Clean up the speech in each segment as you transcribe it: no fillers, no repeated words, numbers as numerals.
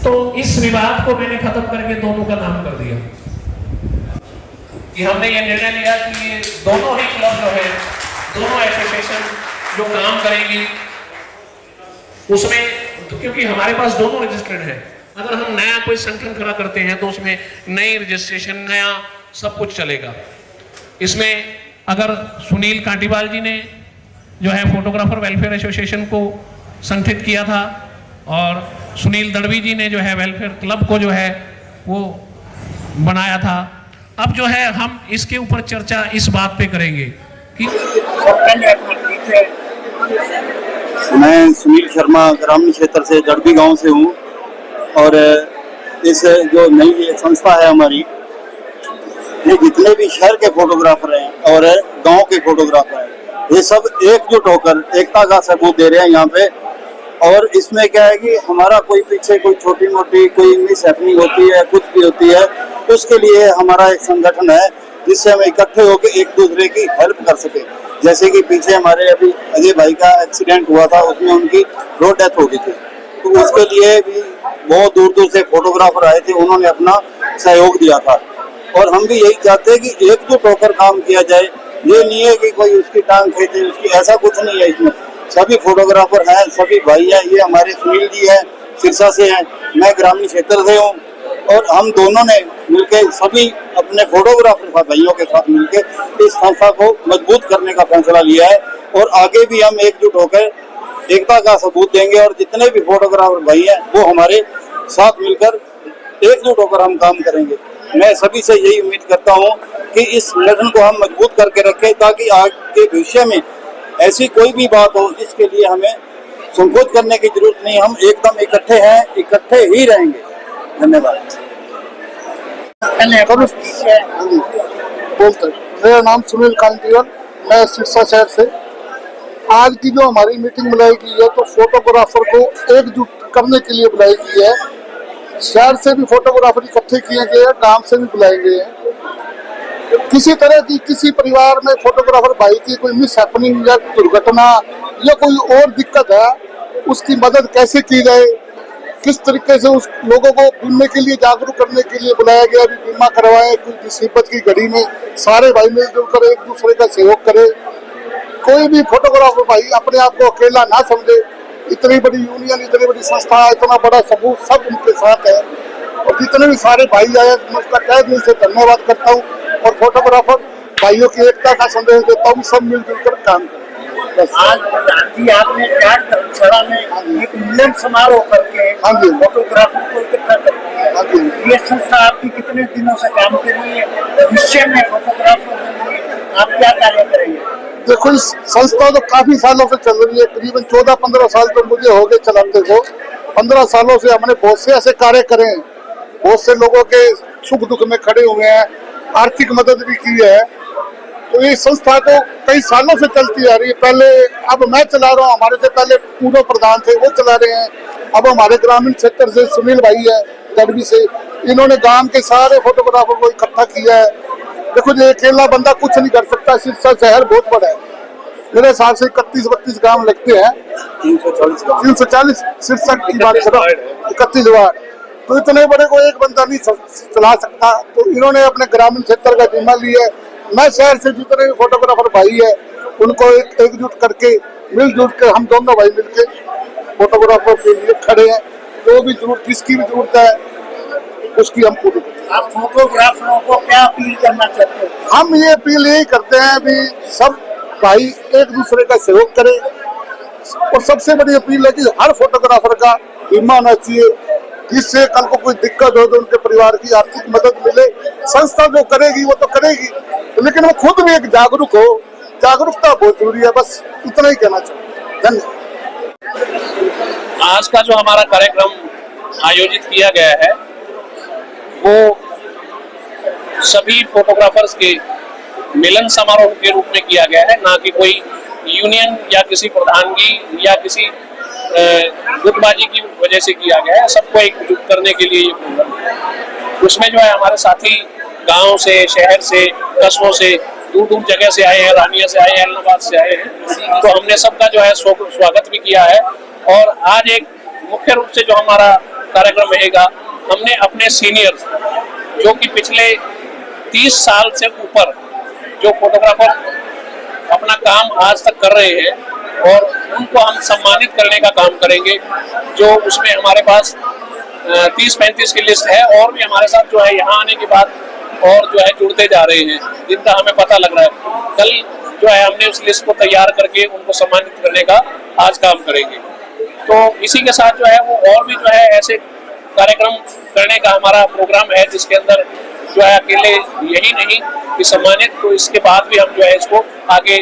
तो इस विवाद को मैंने खत्म करके दोनों का नाम कर दिया कि हमने ये निर्णय लिया कि ये दोनों ही क्लब जो है, दोनों एसोसिएशन जो काम करेंगी उसमें, तो क्योंकि हमारे पास दोनों रजिस्टर्ड है, अगर हम नया कोई संगठन खड़ा करते हैं तो उसमें नई रजिस्ट्रेशन, नया सब कुछ चलेगा। इसमें अगर सुनील कांटीवाल जी ने जो है फोटोग्राफर वेलफेयर एसोसिएशन को संगठित किया था और सुनील दड़वी जी ने जो है वेलफेयर क्लब को जो है वो बनाया था। अब जो है हम इसके ऊपर चर्चा इस बात पे करेंगे कि मैं सुनील शर्मा ग्रामीण क्षेत्र से दड़बी गांव से हूं और इस जो नई ये संस्था है हमारी, ये जितने भी शहर के फोटोग्राफर हैं और गांव के फोटोग्राफर हैं, ये सब एकजुट होकर एकता का सबूत दे रहे हैं यहाँ पे। और इसमें क्या है कि हमारा कोई पीछे कोई छोटी मोटी कोई मिस हैपनिंग होती है, कुछ भी होती है, तो उसके लिए हमारा एक संगठन है जिससे हम इकट्ठे होकर एक दूसरे की हेल्प कर सके। जैसे कि पीछे हमारे अभी अजय भाई का एक्सीडेंट हुआ था, उसमें उनकी रोड डेथ हो गई थी, तो उसके लिए भी बहुत दूर दूर से फोटोग्राफर आए थे, उन्होंने अपना सहयोग दिया था। और हम भी यही चाहते हैं कि एकजुट होकर काम किया जाए। ये नहीं है कि कोई उसकी टांग खींचे, उसकी, ऐसा कुछ नहीं है। इसमें सभी फोटोग्राफर हैं, सभी भाई हैं। ये हमारे सुनील जी हैं, सिरसा से हैं, मैं ग्रामीण क्षेत्र से हूँ, और हम दोनों ने मिलकर सभी अपने फोटोग्राफर भाइयों के साथ मिलकर इस संस्था को मजबूत करने का फैसला लिया है। और आगे भी हम एकजुट होकर एकता का सबूत देंगे और जितने भी फोटोग्राफर भाई हैं वो हमारे साथ मिलकर एकजुट होकर हम काम करेंगे। मैं सभी से यही उम्मीद करता हूं कि इस संगठन को हम मजबूत करके रखें, ताकि आगे भविष्य में ऐसी कोई भी बात हो जिसके लिए हमें संकोच करने की जरूरत नहीं। हम एकदम इकट्ठे हैं, इकट्ठे ही रहेंगे। धन्यवाद। मेरा नाम सुनील कांटीवाल, मैं सिरसा शहर से। आज की जो हमारी मीटिंग बुलाई गई है, तो फोटोग्राफर को एकजुट करने के लिए बुलाई गई है। शहर से भी फोटोग्राफर इकट्ठे किए गए हैं, गांव से भी बुलाए गए हैं। किसी तरह की किसी परिवार में फोटोग्राफर भाई की कोई मिस हैपनिंग या दुर्घटना या कोई और दिक्कत है, उसकी मदद कैसे की जाए, किस तरीके से उस लोगों को बीमे के लिए जागरूक करने के लिए बुलाया गया। भी बीमा करवाए, कोई मुसीबत की घड़ी में सारे भाई मिलजुल कर एक दूसरे का सहयोग करे। कोई भी फोटोग्राफर भाई अपने आप को अकेला ना समझे। इतनी बड़ी यूनियन, इतनी बड़ी संस्था, इतना बड़ा सबूत सब उनके साथ है। और जितने भी सारे भाई आए, मैं उसका तहे दिल से धन्यवाद करता हूँ। और फोटोग्राफर भाइयों की एकता का संदेश देता हूँ, सब मिलजुल कर काम करें। आज आपने चार धर्मशाला में एक मिलन समारोह करके फोटोग्राफर को इकट्ठा कर दिया। ये संस्था आपकी कितने दिनों से काम कर रही है? भविष्य में फोटोग्राफर के लिए आप क्या कार्य करेंगे? देखो, इस संस्था तो काफी सालों से चल रही है, करीबन 14-15 साल तो मुझे हो गए चलाते को। 15 सालों से हमने बहुत से ऐसे कार्य करे हैं, बहुत से लोगों के सुख दुख में खड़े हुए हैं, आर्थिक मदद भी की है। तो ये संस्था तो कई सालों से चलती आ रही है। पहले, अब मैं चला रहा हूँ, हमारे से पहले पूर्व प्रधान थे वो चला रहे हैं। अब हमारे ग्रामीण क्षेत्र से सुनील भाई है दड़बी से, इन्होंने गांव के सारे फोटोग्राफर को इकट्ठा किया है। देखो, ये अकेला बंदा कुछ नहीं कर सकता। सिरसा शहर बहुत बड़ा है, मेरे हिसाब से 31-32 गांव लगते हैं, 340 सिरसा की बात कर रहा हूँ, 31 वार्ड। तो इतने बड़े को एक बंदा नहीं चला सकता। तो इन्होंने अपने ग्रामीण क्षेत्र का जिम्मा लिया है। मैं शहर से जितने भी फोटोग्राफर भाई है उनको एकजुट करके मिलजुल के हम दोनों भाई मिलके फोटोग्राफर के लिए खड़े हैं। जो भी जरूरत, किसकी भी जरूरत है उसकी हम पूरी। आप फोटोग्राफरों को क्या अपील करना चाहते हैं? हम ये अपील यही करते हैं भी सब भाई एक दूसरे का सहयोग करें। और सबसे बड़ी अपील है कि हर फोटोग्राफर का बीमा होना चाहिए, जिससे कल को कोई दिक्कत हो तो उनके परिवार की आर्थिक मदद मिले। संस्था जो करेगी वो तो करेगी, लेकिन वो खुद भी एक जागरूक हो। जागरूकता बहुत जरूरी है। बस इतना ही कहना चाहिए। धन्यवाद। आज का जो हमारा कार्यक्रम आयोजित किया गया है वो सभी फोटोग्राफर्स के मिलन समारोह के रूप में किया गया है, ना कि कोई यूनियन या किसी प्रधानगी या किसी गुटबाजी की वजह से किया गया है। सबको एकजुट करने के लिए ये प्रोग्राम है। उसमें जो है हमारे साथी गांव से, शहर से, कस्बों से, दूर दूर जगह से आए हैं, रानिया से आए हैं, इलाहाबाद से आए हैं। तो हमने सबका जो है स्वागत भी किया है। और आज एक मुख्य रूप से जो हमारा कार्यक्रम रहेगा। हमने अपने सीनियर्स जो कि पिछले 30 साल से ऊपर जो फोटोग्राफर अपना काम आज तक कर रहे हैं, और उनको हम सम्मानित करने का काम करेंगे। जो उसमें हमारे पास 30-35 की लिस्ट है, और भी हमारे साथ जो है यहाँ आने के बाद और जो है जुड़ते जा रहे हैं, जिनका हमें पता लग रहा है। कल जो है हमने उस लिस्ट को तैयार करके उनको सम्मानित करने का आज काम करेंगे। तो इसी के साथ जो है वो और भी जो है ऐसे कार्यक्रम करने का हमारा प्रोग्राम है, जिसके अंदर जो है अकेले यही नहीं कि सम्मानित, तो इसके बाद भी हम जो है इसको आगे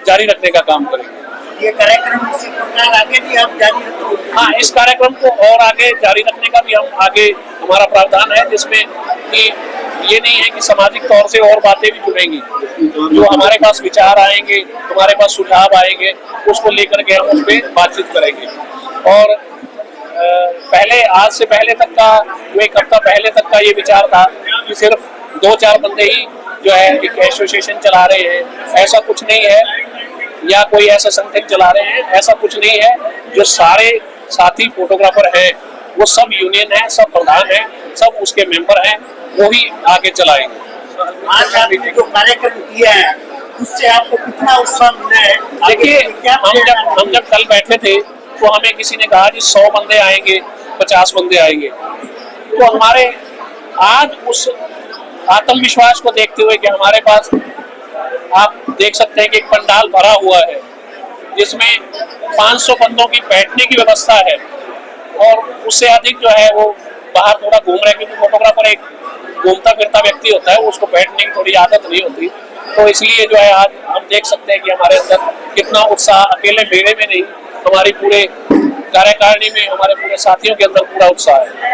जारी रखने का काम करेंगे। ये कार्यक्रम इसी प्रकार आगे भी आप जारी रखेंगे? हाँ, इस कार्यक्रम को और आगे जारी रखने का भी हम आगे हमारा प्रावधान है, जिसमें कि ये नहीं है कि सामाजिक तौर से और बातें भी जुड़ेंगी। जो हमारे पास विचार आएंगे, हमारे पास सुझाव आएंगे, उसको लेकर के हम उस पर बातचीत करेंगे। और पहले, आज से पहले तक का, जो एक हफ्ता पहले तक का ये विचार था कि सिर्फ 2-4 बंदे ही जो है एक एसोसिएशन चला रहे हैं। ऐसा कुछ नहीं है, या कोई ऐसा संगठन चला रहे हैं, ऐसा कुछ नहीं है। जो सारे साथी फोटोग्राफर हैं वो सब यूनियन है, सब प्रधान है, सब उसके मेंबर हैं, वो ही आगे चलाएंगे। आज आपने जो कार्यक्रम किया है उससे आपको कितना उत्साह मिला है? देखिए, हम जब कल बैठे थे तो हमें किसी ने कहा कि 100 बंदे आएंगे, 50 बंदे आएंगे। तो हमारे आज उस आत्मविश्वास को देखते हुए कि हमारे पास, आप देख सकते हैं कि एक पंडाल भरा हुआ है, जिसमें 500 बंदों की बैठने की व्यवस्था है, और उससे अधिक जो है वो बाहर थोड़ा घूम रहे हैं, क्योंकि फोटोग्राफर एक घूमता फिरता व्यक्ति होता है, उसको बैठने की थोड़ी आदत नहीं होती। तो इसलिए जो है आज हम देख सकते हैं कि हमारे अंदर कितना उत्साह, अकेले मेरे में नहीं, हमारी पूरे कार्यकारिणी में, हमारे पूरे साथियों के अंदर पूरा उत्साह है।